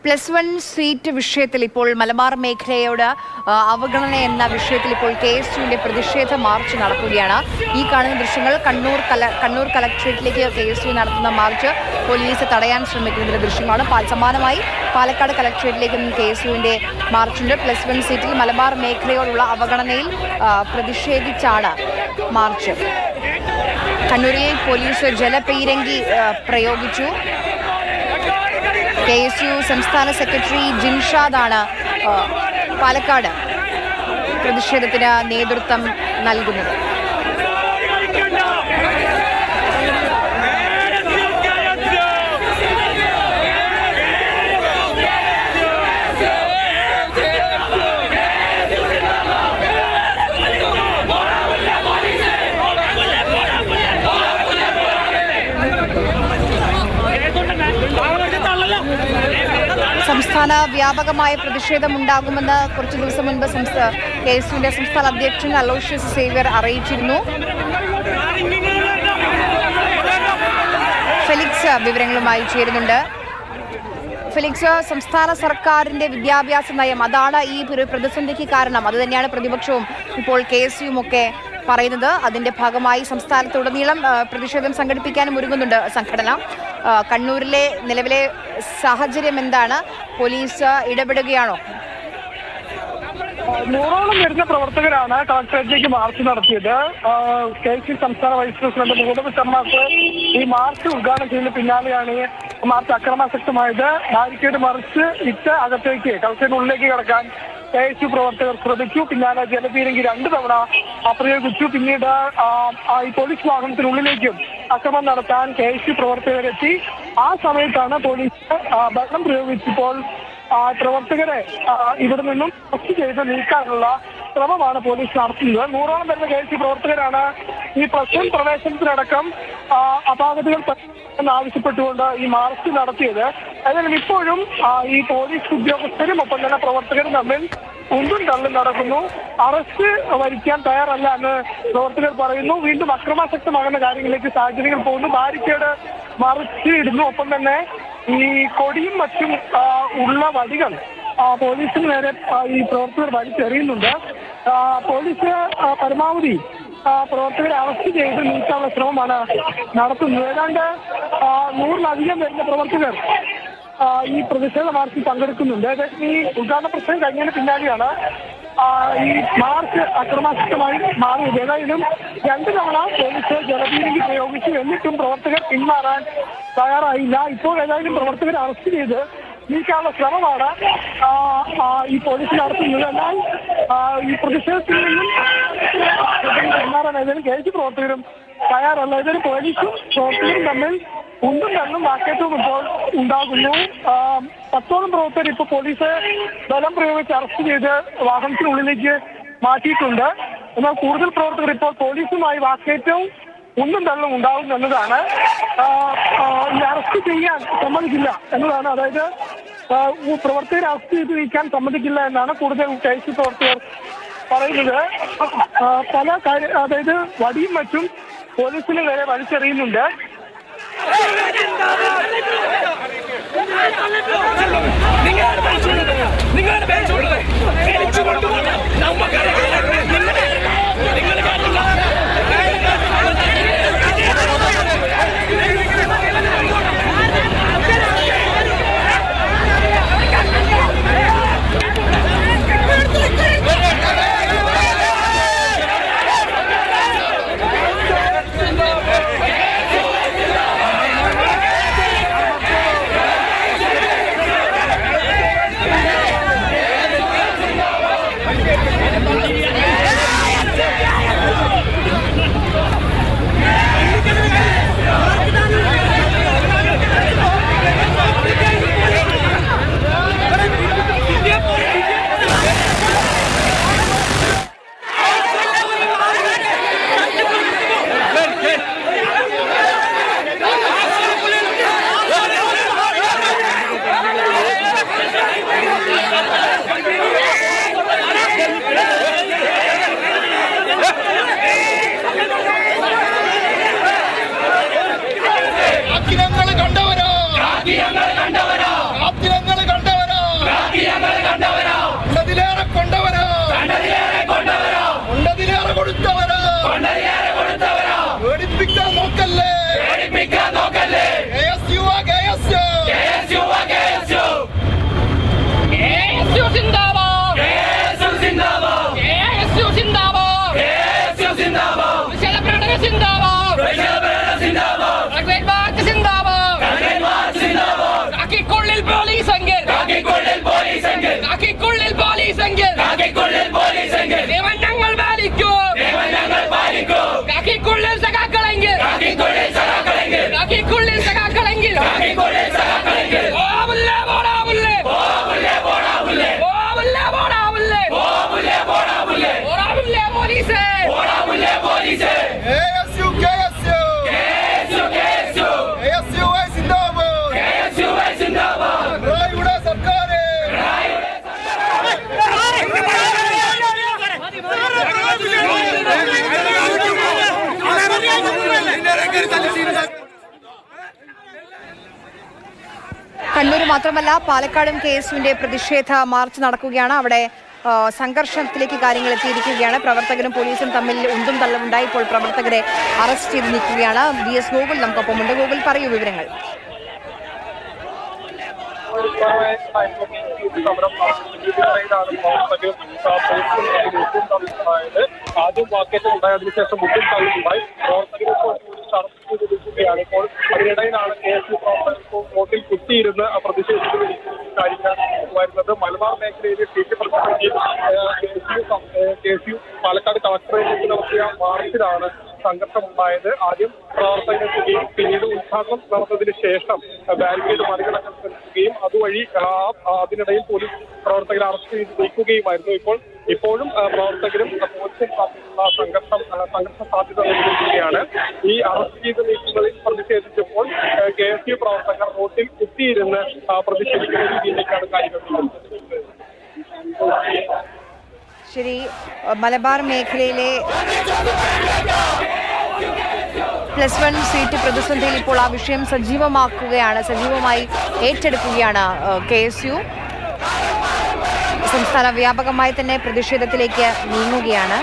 +1 seat വിഷയത്തിൽ ഇപ്പോൾ മലബാർ മേഖലയോട് അവഗണന എന്ന വിഷയത്തിൽ ഇപ്പോൾ KSUവിന്റെ പ്രതിഷേധ മാർച്ച് നടക്കുകയാണ്. ഈ കാണുന്ന ദൃശ്യങ്ങൾ കണ്ണൂർ കളക്ടറേറ്റിലേക്ക് KSU നടത്തുന്ന മാർച്ച് പോലീസ് തടയാൻ ശ്രമിക്കുന്നതിന്റെ ദൃശ്യമാണ്. സമാനമായി പാലക്കാട് കളക്ടറേറ്റിലേക്കും KSUവിന്റെ മാർച്ചുണ്ട്. +1 സീറ്റിൽ മലബാർ മേഖലയോടുള്ള അവഗണനയിൽ പ്രതിഷേധിച്ചാണ് മാർച്ച്. കണ്ണൂരിൽ പോലീസ് ജലപീരങ്കി പ്രയോഗിച്ചു. KSU സംസ്ഥാന സെക്രട്ടറി ജിൻഷാദാണ് പാലക്കാട് പ്രതിഷേധത്തിന് നേതൃത്വം നൽകുന്നത്. സംസ്ഥാന വ്യാപകമായ പ്രതിഷേധമുണ്ടാകുമെന്ന് കുറച്ചു ദിവസം മുൻപ് KSUവിന്റെ സംസ്ഥാന അധ്യക്ഷൻ അലോഷ്യസ് സേവ്യർ അറിയിച്ചിരുന്നു. ഫെലിക്സ് വിവരങ്ങളുമായി ചേരുന്നുണ്ട്. ഫെലിക്സ്, സംസ്ഥാന സർക്കാരിന്റെ വിദ്യാഭ്യാസ നയം അതാണ് ഈ പ്രതിസന്ധിക്ക് കാരണം. അത് തന്നെയാണ് പ്രതിപക്ഷവും ഇപ്പോൾ KSUവും ഒക്കെ പറയുന്നത്. അതിന്റെ ഭാഗമായി സംസ്ഥാനത്തുടനീളം പ്രതിഷേധം സംഘടിപ്പിക്കാനും ഒരുങ്ങുന്നുണ്ട് സംഘടന. കണ്ണൂരിലെ നിലവിലെ സാഹചര്യം എന്താണ്? പോലീസ് ഇടപെടുകയാണോ? 100ഓളം വരുന്ന പ്രവർത്തകരാണ് കളക്ടറേറ്റിലേക്ക് മാർച്ച് നടത്തിയത്. KSU സംസ്ഥാന വൈസ് പ്രസിഡന്റ് മുഹമ്മദ് ശർമാക്ക് ഈ മാർച്ച് ഉദ്ഘാടനം ചെയ്യുന്ന പിന്നാലെയാണ് മാർച്ച് അക്രമാസക്തമായത്. ബാരിക്കേഡ് മറിച്ച് ഇട്ട് അകത്തേക്ക് കളക്ടറേറ്റിനുള്ളിലേക്ക് കടക്കാൻ KSU പ്രവർത്തകർ ശ്രമിച്ചു. പിന്നാലെ ജലപീരങ്കി 2 തവണ പ്രയോഗിച്ചു. പിന്നീട് ഈ പോലീസ് വാഹനത്തിനുള്ളിലേക്കും അക്രമം നടത്താൻ KSU പ്രവർത്തകരെത്തി. ആ സമയത്താണ് പോലീസ് ബലം പ്രയോഗിച്ചപ്പോൾ പ്രവർത്തകരെ ഇവിടെ നിന്നും അറസ്റ്റ് ചെയ്ത് നീക്കാനുള്ള ശ്രമമാണ് പോലീസ് നടത്തുന്നത്. 100ഓളം വരുന്ന KSU പ്രവർത്തകരാണ് ഈ +1 പ്രവേശനത്തിനടക്കം അപാകതകൾ ആവശ്യപ്പെട്ടുകൊണ്ട് ഈ മാർച്ച് നടത്തിയത്. ഏതായാലും ഇപ്പോഴും ഈ പോലീസ് ഉദ്യോഗസ്ഥരും ഒപ്പം തന്നെ പ്രവർത്തകരും തമ്മിൽ ഉന്തും തള്ളും നടക്കുന്നു. അറസ്റ്റ് വരിക്കാൻ തയ്യാറല്ല എന്ന് പ്രവർത്തകർ പറയുന്നു. വീണ്ടും അക്രമാസക്തമാകുന്ന കാര്യങ്ങളിലേക്ക് സാഹചര്യങ്ങൾ പോകുന്നു. ബാരിക്കേഡ് മറിച്ച് ഇടുന്നു. ഒപ്പം തന്നെ ഈ കൊടിയും മറ്റും ഉള്ള വടികൾ പോലീസിന് നേരെ ഈ പ്രവർത്തകർ വലിച്ചെറിയുന്നുണ്ട്. പോലീസ് പരമാവധി പ്രവർത്തകരെ അറസ്റ്റ് ചെയ്ത് നീക്കാനുള്ള ശ്രമമാണ് നടത്തുന്നത്. ഏതാണ്ട് 100-ലധികം വരുന്ന പ്രവർത്തകർ ഈ പ്രതിഷേധ മാർച്ചിൽ പങ്കെടുക്കുന്നുണ്ട്. ഈ ഉദ്ഘാടന പ്രശ്നം കഴിഞ്ഞതിന് പിന്നാലെയാണ് ഈ മാർച്ച് അക്രമാസക്തമായി മാറിയത്. ഏതായാലും 2 തവണ പോലീസ് ജലപീരങ്കി പ്രയോഗിച്ചു. എന്നിട്ടും പ്രവർത്തകർ പിന്മാറാൻ തയ്യാറായില്ല. ഇപ്പോൾ ഏതായാലും പ്രവർത്തകരെ അറസ്റ്റ് ചെയ്ത് നീക്കാനുള്ള ശ്രമമാണ് ഈ പോലീസ് നടത്തുന്നത്. എന്നാൽ ഈ പ്രതിഷേധത്തിൽ നിന്നും പിന്മാറാൻ ഏതായാലും KSU പ്രവർത്തകരും തയ്യാറല്ല. ഏതായാലും പോലീസും പ്രവർത്തകരും തമ്മിൽ ഉണ്ടും തള്ളും വാക്കേറ്റവും ഇപ്പോൾ ഉണ്ടാകുന്നു. 10ഓളം പ്രവർത്തകർ ഇപ്പോൾ പോലീസ് ബലം പ്രയോഗിച്ച് അറസ്റ്റ് ചെയ്ത് വാഹനത്തിനുള്ളിലേക്ക് മാറ്റിയിട്ടുണ്ട്. എന്നാൽ കൂടുതൽ പ്രവർത്തകർ ഇപ്പോൾ പോലീസുമായി വാക്കേറ്റവും ഉണ്ടും തള്ളും ഉണ്ടാകും എന്നതാണ്. ഈ അറസ്റ്റ് ചെയ്യാൻ സമ്മതിക്കില്ല എന്നതാണ്. അതായത് പ്രവർത്തകരെ അറസ്റ്റ് ചെയ്ത് നീക്കാൻ സമ്മതിക്കില്ല എന്നാണ് കൂടുതൽ KSU പ്രവർത്തകർ പറയുന്നത്. പല അതായത് വടിയും മറ്റും പോലീസിന് നേരെ വലിച്ചെറിയുന്നുണ്ട്. കണ്ടതിലേറെ കൊണ്ടവരോ കൊണ്ടതിലേറെ കൊടുത്തവരോ പേടിപ്പിക്കാൻ നോക്കല്ലേ കണ്ണൂർ മാത്രമല്ല പാലക്കാടും KSUവിന്റെ പ്രതിഷേധ മാർച്ച് നടക്കുകയാണ്. അവിടെ സംഘർഷത്തിലേക്ക് കാര്യങ്ങൾ എത്തിയിരിക്കുകയാണ്. പ്രവർത്തകരും പോലീസും തമ്മിൽ ഉന്തും തള്ളുമുണ്ടായി. ഇപ്പോൾ പ്രവർത്തകരെ അറസ്റ്റ് ചെയ്ത് നീക്കുകയാണ്. VS ഗോകുൽ നമുക്കൊപ്പമുണ്ട്. ഗോകുൽ, പറയൂ വിവരങ്ങൾ. ആദ്യം വാക്കേറ്റം ഉണ്ടായി, അതിനുശേഷം മുന്നിൽ തള്ളുണ്ടായി. പ്രവർത്തകരെ ഇപ്പോൾ അതിനിടയിലാണ് KSU പ്രവർത്തകർ റോട്ടിൽ കുത്തിയിരുന്ന് പ്രതിഷേധിക്കുന്ന കാര്യങ്ങൾ വരുന്നത്. മലബാർ മേഖലയിലെ സീറ്റ് പ്രതിസന്ധി KSU പാലക്കാട് കളക്ടറേറ്റിലേക്ക് നടത്തിയ മാർച്ചിലാണ് സംഘർഷമുണ്ടായത്. ആദ്യം പ്രവർത്തകരെത്തുകയും പിന്നീട് ഉദ്ഘാടനം നടന്നതിന് ശേഷം ബാരിക്കേഡ് മറികടക്കാൻ ശ്രമിക്കുകയും അതുവഴി അതിനിടയിൽ പോലീസ് പ്രവർത്തകരെ അറസ്റ്റ് ചെയ്ത് നീക്കുകയുമായിരുന്നു. ഇപ്പോഴും പ്രവർത്തകരും പോലീസും തമ്മിലുള്ള സംഘർഷ സാധ്യത നിലനിൽക്കുകയാണ്. ഈ അറസ്റ്റ് ചെയ്ത് നീക്കുന്നതിൽ പ്രതിഷേധിച്ചപ്പോൾ KSU പ്രവർത്തകർ റോട്ടിൽ കുത്തിയിരുന്ന് പ്രതിഷേധിക്കുന്ന രീതിയിലേക്കാണ് കാര്യങ്ങൾ. ശരി, മലബാർ മേഖലയിലെ +1 സീറ്റ് പ്രതിസന്ധിയിൽ ഇപ്പോൾ ആ വിഷയം സജീവമായി ഏറ്റെടുക്കുകയാണ് KSU. സംസ്ഥാന വ്യാപകമായി തന്നെ പ്രതിഷേധത്തിലേക്ക് നീങ്ങുകയാണ്.